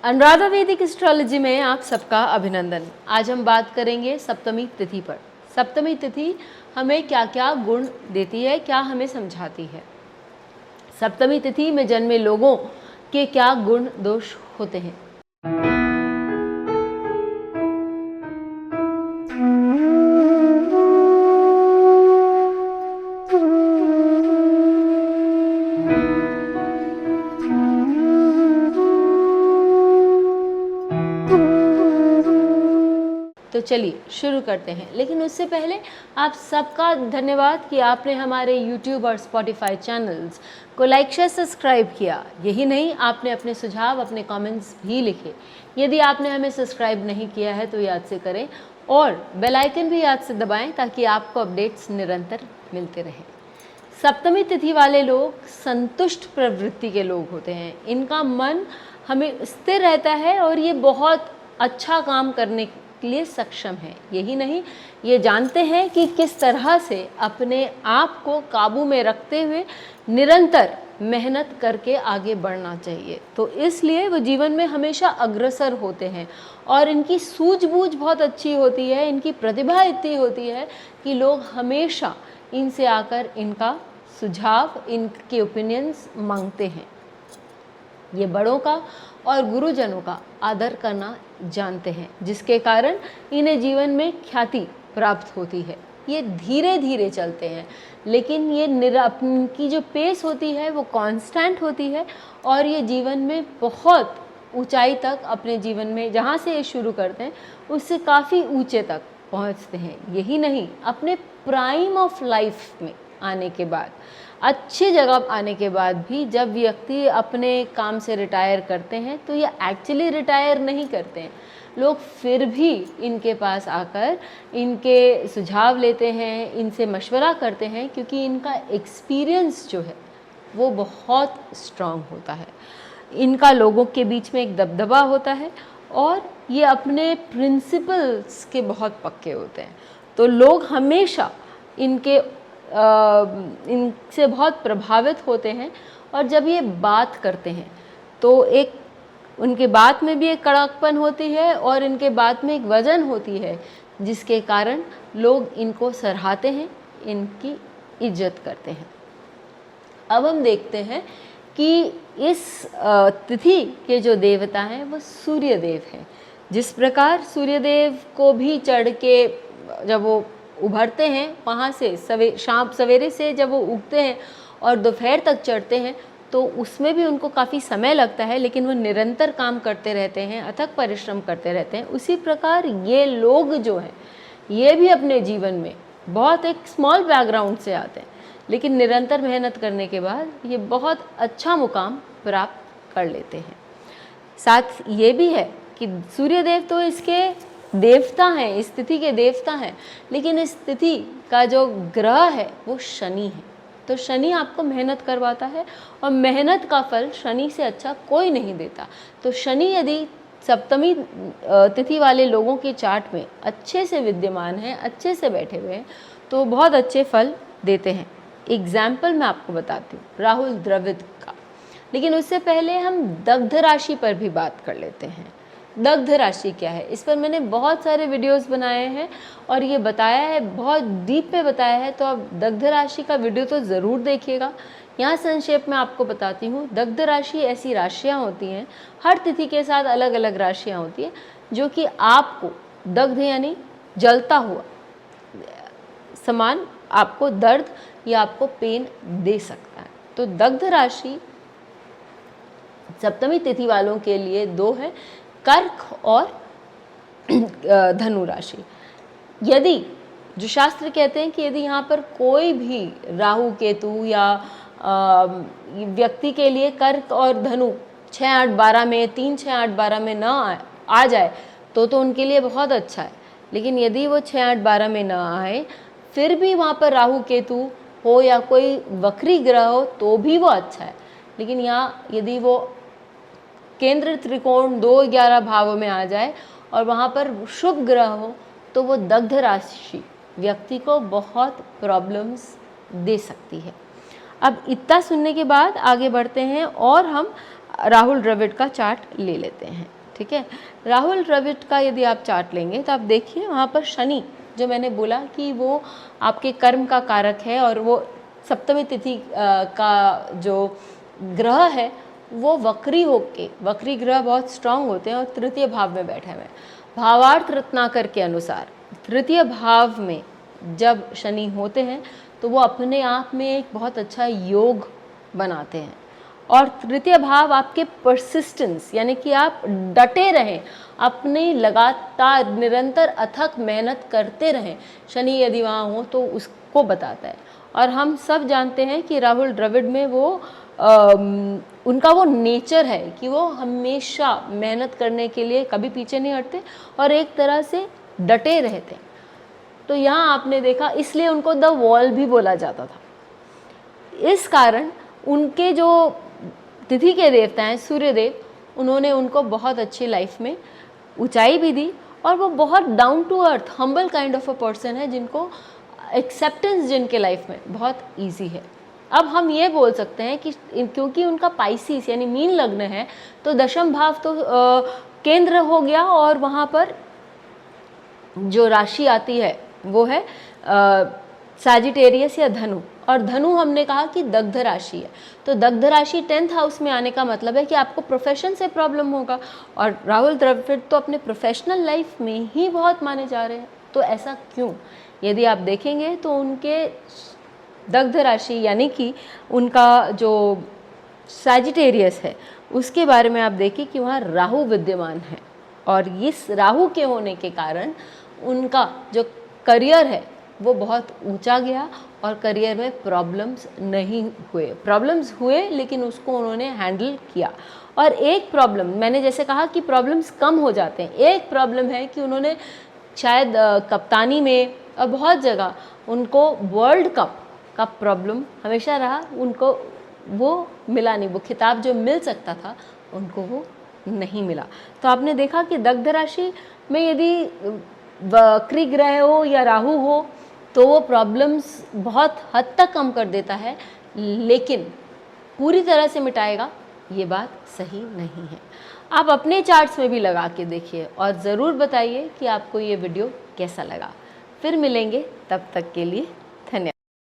अनुराधा वैदिक एस्ट्रोलॉजी में आप सबका अभिनंदन। आज हम बात करेंगे सप्तमी तिथि पर। सप्तमी तिथि हमें क्या क्या गुण देती है, क्या हमें समझाती है। सप्तमी तिथि में जन्मे लोगों के क्या गुण दोष होते हैं। तो चलिए शुरू करते हैं, लेकिन उससे पहले आप सबका धन्यवाद कि आपने हमारे YouTube और Spotify चैनल्स को लाइक शेयर सब्सक्राइब किया। यही नहीं, आपने अपने सुझाव, अपने कमेंट्स भी लिखे। यदि आपने हमें सब्सक्राइब नहीं किया है तो याद से करें और बेल आइकन भी याद से दबाएं ताकि आपको अपडेट्स निरंतर मिलते रहें। सप्तमी तिथि वाले लोग संतुष्ट प्रवृत्ति के लोग होते हैं। इनका मन हमें स्थिर रहता है और ये बहुत अच्छा काम करने के लिए सक्षम है। यही नहीं, ये जानते हैं कि किस तरह से अपने आप को काबू में रखते हुए निरंतर मेहनत करके आगे बढ़ना चाहिए। तो इसलिए वो जीवन में हमेशा अग्रसर होते हैं और इनकी सूझबूझ बहुत अच्छी होती है, इनकी प्रतिभा इतनी होती है कि लोग हमेशा इनसे आकर इनका सुझाव, इनके ओपिनियंस मांगते हैं। ये बड़ों का और गुरुजनों का आदर करना जानते हैं, जिसके कारण इन्हें जीवन में ख्याति प्राप्त होती है। ये धीरे धीरे चलते हैं, लेकिन ये इनकी जो पेस होती है वो कांस्टेंट होती है और ये जीवन में बहुत ऊंचाई तक, अपने जीवन में जहाँ से ये शुरू करते हैं उससे काफ़ी ऊंचे तक पहुँचते हैं। यही नहीं, अपने प्राइम ऑफ लाइफ में आने के बाद, अच्छी जगह आने के बाद भी जब व्यक्ति अपने काम से रिटायर करते हैं तो ये एक्चुअली रिटायर नहीं करते हैं। लोग फिर भी इनके पास आकर इनके सुझाव लेते हैं, इनसे मशवरा करते हैं, क्योंकि इनका एक्सपीरियंस जो है वो बहुत स्ट्रांग होता है। इनका लोगों के बीच में एक दबदबा होता है और ये अपने प्रिंसिपल्स के बहुत पक्के होते हैं। तो लोग हमेशा इनसे बहुत प्रभावित होते हैं और जब ये बात करते हैं तो एक उनके बात में भी एक कड़कपन होती है और इनके बात में एक वजन होती है, जिसके कारण लोग इनको सराहते हैं, इनकी इज्जत करते हैं। अब हम देखते हैं कि इस तिथि के जो देवता हैं वो सूर्यदेव हैं। जिस प्रकार सूर्यदेव को भी चढ़ के जब वो उभरते हैं वहाँ से शाम सवेरे से जब वो उगते हैं और दोपहर तक चढ़ते हैं तो उसमें भी उनको काफ़ी समय लगता है, लेकिन वो निरंतर काम करते रहते हैं, अथक परिश्रम करते रहते हैं। उसी प्रकार ये लोग जो हैं ये भी अपने जीवन में बहुत एक स्मॉल बैकग्राउंड से आते हैं, लेकिन निरंतर मेहनत करने के बाद ये बहुत अच्छा मुकाम प्राप्त कर लेते हैं। साथ ये भी है कि सूर्यदेव तो इसके देवता हैं, इस तिथि के देवता हैं, लेकिन इस तिथि का जो ग्रह है वो शनि है। तो शनि आपको मेहनत करवाता है और मेहनत का फल शनि से अच्छा कोई नहीं देता। तो शनि यदि सप्तमी तिथि वाले लोगों के चार्ट में अच्छे से विद्यमान है, अच्छे से बैठे हुए हैं, तो बहुत अच्छे फल देते हैं। एग्जाम्पल मैं आपको बताती हूँ राहुल द्रविड़ का, लेकिन उससे पहले हम दग्ध राशि पर भी बात कर लेते हैं। दग्ध राशि क्या है, इस पर मैंने बहुत सारे वीडियोस बनाए हैं और ये बताया है, बहुत डीप पे बताया है, तो आप दग्ध राशि का वीडियो तो ज़रूर देखिएगा। यहाँ संक्षेप में आपको बताती हूँ। दग्ध राशि ऐसी राशियाँ होती हैं, हर तिथि के साथ अलग अलग राशियाँ होती हैं, जो कि आपको दग्ध यानी जलता हुआ समान आपको दर्द या आपको पेन दे सकता है। तो दग्ध राशि सप्तमी तिथि वालों के लिए दो है, कर्क और धनु राशि। यदि जो शास्त्र कहते हैं कि यदि यहाँ पर कोई भी राहु केतु या व्यक्ति के लिए कर्क और धनु 6, 8, 12 में 3, 6, 8, 12 में ना आ जाए तो उनके लिए बहुत अच्छा है। लेकिन यदि वो 6, 8, 12 में ना आए, फिर भी वहाँ पर राहु केतु हो या कोई वक्री ग्रह हो तो भी वो अच्छा है। लेकिन यहाँ यदि वो केंद्र त्रिकोण 2, 11 भावों में आ जाए और वहाँ पर शुभ ग्रह हो तो वो दग्ध राशि व्यक्ति को बहुत प्रॉब्लम्स दे सकती है। अब इतना सुनने के बाद आगे बढ़ते हैं और हम राहुल द्रविड़ का चार्ट ले लेते हैं। ठीक है, राहुल द्रविड़ का यदि आप चार्ट लेंगे तो आप देखिए वहाँ पर शनि, जो मैंने बोला कि वो आपके कर्म का कारक है और वो सप्तमी तिथि का जो ग्रह है वो वक्री होके, वक्री ग्रह बहुत स्ट्रांग होते हैं और तृतीय भाव में बैठे हुए हैं। भावार्थ रत्नाकर के अनुसार तृतीय भाव में जब शनि होते हैं तो वो अपने आप में एक बहुत अच्छा योग बनाते हैं। और तृतीय भाव आपके परसिस्टेंस, यानी कि आप डटे रहें, अपनी लगातार निरंतर अथक मेहनत करते रहें, शनि यदि वहाँ हो तो उसको बताता है। और हम सब जानते हैं कि राहुल द्रविड़ में वो उनका वो नेचर है कि वो हमेशा मेहनत करने के लिए कभी पीछे नहीं हटते और एक तरह से डटे रहते। तो यहाँ आपने देखा, इसलिए उनको द वॉल भी बोला जाता था। इस कारण उनके जो तिथि के देवता हैं सूर्यदेव, उन्होंने उनको बहुत अच्छी लाइफ में ऊंचाई भी दी और वो बहुत down to earth humble kind of a person है, जिनको एक्सेप्टेंस जिनके लाइफ में बहुत इजी है। अब हम ये बोल सकते हैं कि क्योंकि उनका पाइसिस यानी मीन लग्न है तो दशम भाव तो केंद्र हो गया और वहाँ पर जो राशि आती है वो है सैजिटेरियस या धनु, और धनु हमने कहा कि दग्ध राशि है। तो दग्ध राशि 10th हाउस में आने का मतलब है कि आपको प्रोफेशन से प्रॉब्लम होगा, और राहुल द्रविड़ तो अपने प्रोफेशनल लाइफ में ही बहुत माने जा रहे हैं। तो ऐसा क्यों? यदि आप देखेंगे तो उनके दग्ध राशि यानी कि उनका जो सैजिटेरियस है उसके बारे में आप देखिए कि वहाँ राहु विद्यमान है, और इस राहु के होने के कारण उनका जो करियर है वो बहुत ऊंचा गया और करियर में प्रॉब्लम्स नहीं हुए। प्रॉब्लम्स हुए लेकिन उसको उन्होंने हैंडल किया। और एक प्रॉब्लम, मैंने जैसे कहा कि प्रॉब्लम्स कम हो जाते हैं, एक प्रॉब्लम है कि उन्होंने शायद कप्तानी में और बहुत जगह उनको वर्ल्ड कप का प्रॉब्लम हमेशा रहा, उनको वो मिला नहीं, वो खिताब जो मिल सकता था उनको वो नहीं मिला। तो आपने देखा कि दग्ध राशि में यदि वक्री ग्रह हो या राहु हो तो वो प्रॉब्लम्स बहुत हद तक कम कर देता है, लेकिन पूरी तरह से मिटाएगा ये बात सही नहीं है। आप अपने चार्ट्स में भी लगा के देखिए और ज़रूर बताइए कि आपको ये वीडियो कैसा लगा। फिर मिलेंगे, तब तक के लिए